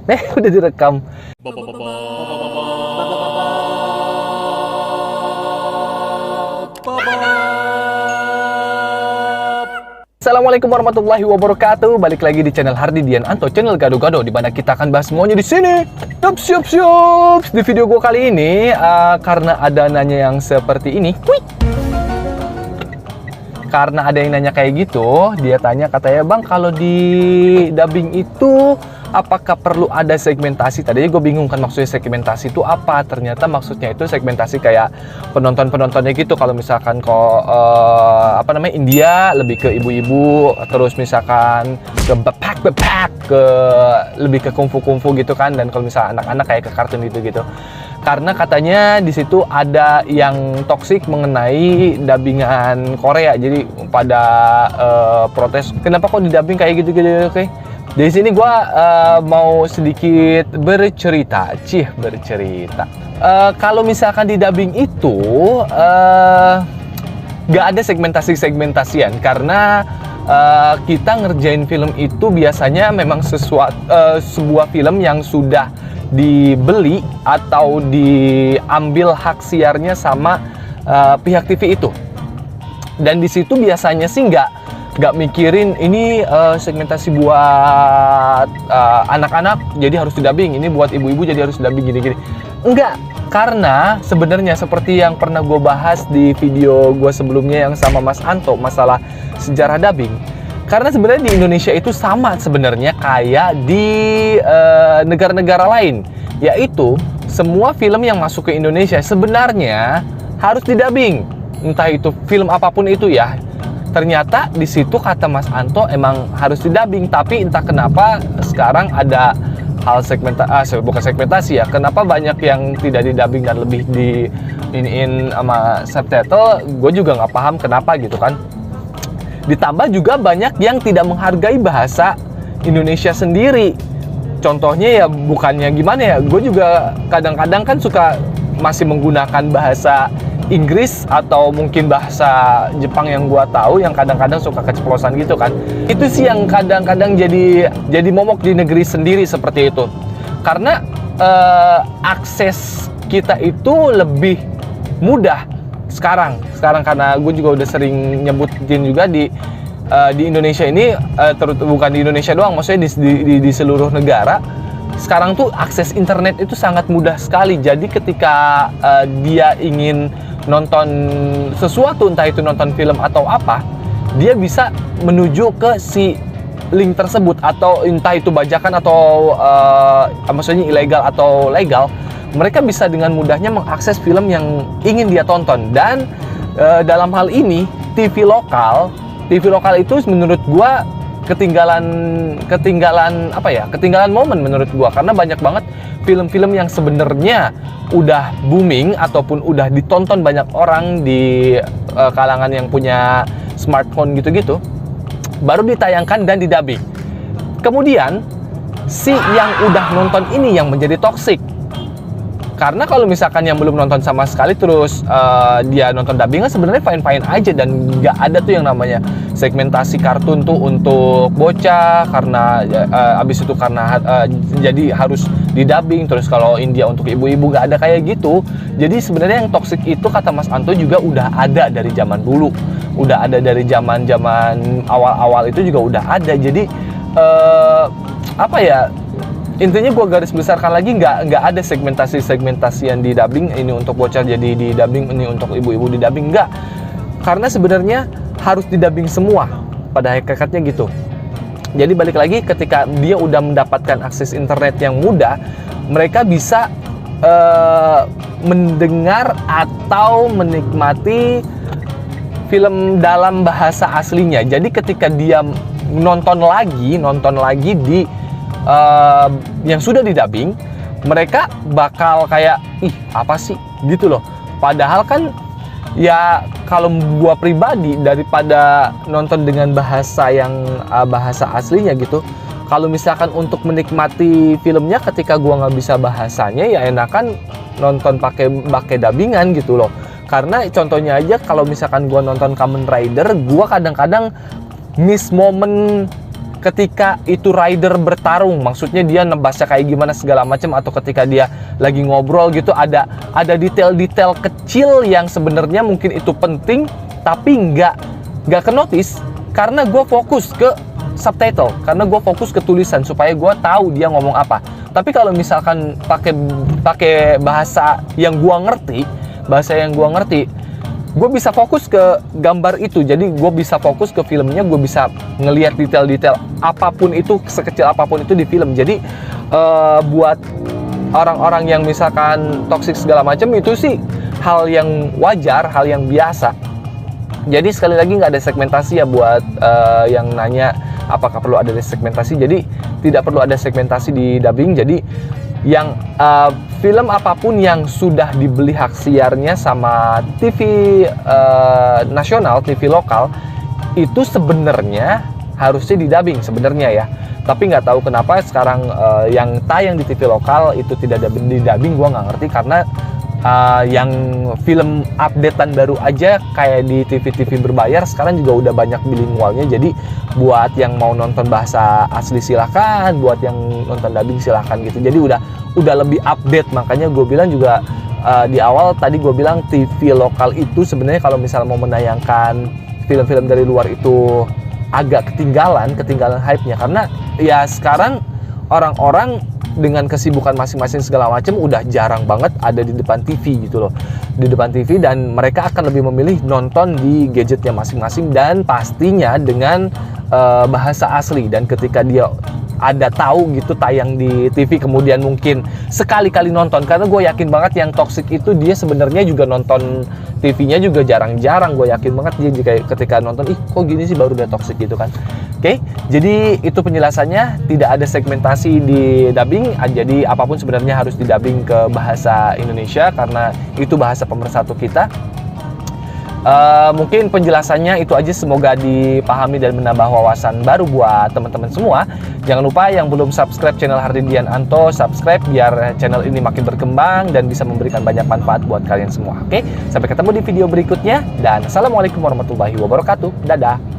Udah direkam. Assalamualaikum warahmatullahi wabarakatuh. Balik lagi di channel Hardi Dian Anto, channel Gado-Gado, di mana kita akan bahas semuanya di sini. Siap. Di video gua kali ini karena ada nanya yang seperti ini. Karena ada yang nanya kayak gitu, dia tanya katanya, "Bang, kalau di dubbing itu apakah perlu ada segmentasi?" Tadinya gue bingung kan maksudnya segmentasi itu apa. Ternyata maksudnya itu segmentasi kayak penonton-penontonnya gitu. Kalau misalkan India lebih ke ibu-ibu, terus misalkan ke bepak ke lebih ke kungfu gitu kan, dan kalau misalnya anak-anak kayak ke kartun gitu. Karena katanya di situ ada yang toksik mengenai dubbingan Korea. Jadi pada protes, kenapa kok di dubbing kayak gitu. Oke. Di sini gue mau sedikit bercerita. Kalau misalkan di dubbing itu nggak ada segmentasian karena kita ngerjain film itu biasanya memang sebuah film yang sudah dibeli atau diambil hak siarnya sama pihak TV itu. Dan di situ biasanya sih nggak mikirin ini segmentasi buat anak-anak jadi harus didubbing, ini buat ibu-ibu jadi harus didubbing gini. Enggak, karena sebenarnya seperti yang pernah gue bahas di video gue sebelumnya yang sama Mas Anto masalah sejarah dubbing. Karena sebenarnya di Indonesia itu sama sebenarnya kayak di negara-negara lain, yaitu semua film yang masuk ke Indonesia sebenarnya harus didubbing, entah itu film apapun itu ya. Ternyata di situ kata Mas Anto emang harus didubbing, tapi entah kenapa sekarang ada hal bukan segmentasi ya. Kenapa banyak yang tidak didubbing dan lebih di iniin sama subtitle? Gue juga nggak paham kenapa gitu kan. Ditambah juga banyak yang tidak menghargai bahasa Indonesia sendiri. Contohnya ya bukannya gimana ya, gue juga kadang-kadang kan suka masih menggunakan bahasa Inggris atau mungkin bahasa Jepang yang gue tahu, yang kadang-kadang suka keceplosan gitu kan. Itu sih yang kadang-kadang jadi momok di negeri sendiri seperti itu. Karena akses kita itu lebih mudah sekarang karena gue juga udah sering nyebutin juga di Indonesia ini, bukan di Indonesia doang, maksudnya di seluruh negara sekarang tuh akses internet itu sangat mudah sekali. Jadi ketika dia ingin nonton sesuatu, entah itu nonton film atau apa, dia bisa menuju ke si link tersebut, atau entah itu bajakan atau maksudnya ilegal atau legal. Mereka bisa dengan mudahnya mengakses film yang ingin dia tonton. Dan dalam hal ini TV lokal itu menurut gua ketinggalan momen menurut gua, karena banyak banget film-film yang sebenarnya udah booming ataupun udah ditonton banyak orang di kalangan yang punya smartphone gitu baru ditayangkan dan didubbing. Kemudian si yang udah nonton ini yang menjadi toksik. Karena kalau misalkan yang belum nonton sama sekali terus dia nonton dubbingnya sebenarnya fine aja, dan nggak ada tuh yang namanya segmentasi kartun tuh untuk bocah karena abis itu karena jadi harus didubbing. Terus kalau India untuk ibu-ibu nggak ada kayak gitu. Jadi sebenarnya yang toksik itu kata Mas Anto juga udah ada dari zaman dulu, udah ada dari zaman awal-awal itu juga udah ada. Jadi intinya gue garis besarkan lagi, nggak ada segmentasi yang di dubbing, ini untuk bocah jadi di dubbing, ini untuk ibu-ibu di dubbing, nggak. Karena sebenarnya harus di dubbing semua pada hakikatnya gitu. Jadi balik lagi, ketika dia udah mendapatkan akses internet yang mudah, mereka bisa mendengar atau menikmati film dalam bahasa aslinya. Jadi ketika dia nonton lagi di yang sudah didubbing, mereka bakal kayak, ih apa sih gitu loh. Padahal kan ya kalau gua pribadi, daripada nonton dengan bahasa aslinya gitu, kalau misalkan untuk menikmati filmnya ketika gua nggak bisa bahasanya, ya enakan nonton pakai dubbingan gitu loh. Karena contohnya aja, kalau misalkan gua nonton Kamen Rider, gua kadang-kadang miss momen ketika itu rider bertarung, maksudnya dia nebasnya kayak gimana segala macam, atau ketika dia lagi ngobrol gitu, ada detail-detail kecil yang sebenarnya mungkin itu penting tapi nggak ke notice karena gue fokus ke subtitle, karena gue fokus ke tulisan supaya gue tahu dia ngomong apa. Tapi kalau misalkan pakai bahasa yang gue ngerti, gue bisa fokus ke gambar itu. Jadi gue bisa fokus ke filmnya, gue bisa ngelihat detail-detail apapun itu, sekecil apapun itu di film. Jadi buat orang-orang yang misalkan toxic segala macam, itu sih hal yang wajar, hal yang biasa. Jadi sekali lagi nggak ada segmentasi ya buat yang nanya apakah perlu ada segmentasi. Jadi tidak perlu ada segmentasi di dubbing. Jadi yang film apapun yang sudah dibeli hak siarnya sama TV nasional, TV lokal, itu sebenarnya harusnya didubbing sebenarnya ya. Tapi nggak tahu kenapa sekarang yang tayang di TV lokal itu tidak ada didubbing. Gua nggak ngerti karena yang film updatean baru aja kayak di TV-TV berbayar sekarang juga udah banyak bilingualnya. Jadi buat yang mau nonton bahasa asli silakan, buat yang nonton dubbing silakan gitu. Jadi udah lebih update. Makanya gue bilang juga di awal tadi gue bilang TV lokal itu sebenarnya kalau misalnya mau menayangkan film-film dari luar itu agak ketinggalan hype-nya, karena ya sekarang orang-orang dengan kesibukan masing-masing segala macam udah jarang banget ada di depan TV gitu loh, di depan TV, dan mereka akan lebih memilih nonton di gadgetnya masing-masing dan pastinya dengan bahasa asli. Dan ketika dia ada tahu gitu tayang di TV kemudian mungkin sekali-kali nonton, karena gue yakin banget yang toxic itu dia sebenarnya juga nonton TV-nya juga jarang-jarang. Gue yakin banget dia juga ketika nonton, ih kok gini sih baru udah toxic gitu kan. Oke, jadi itu penjelasannya, tidak ada segmentasi di dubbing. Jadi apapun sebenarnya harus didubbing ke bahasa Indonesia karena itu bahasa pemersatu kita. Mungkin penjelasannya itu aja, semoga dipahami dan menambah wawasan baru buat teman-teman semua. Jangan lupa yang belum subscribe channel Hardidian Anto, subscribe biar channel ini makin berkembang dan bisa memberikan banyak manfaat buat kalian semua. Oke, sampai ketemu di video berikutnya dan assalamualaikum warahmatullahi wabarakatuh. Dadah.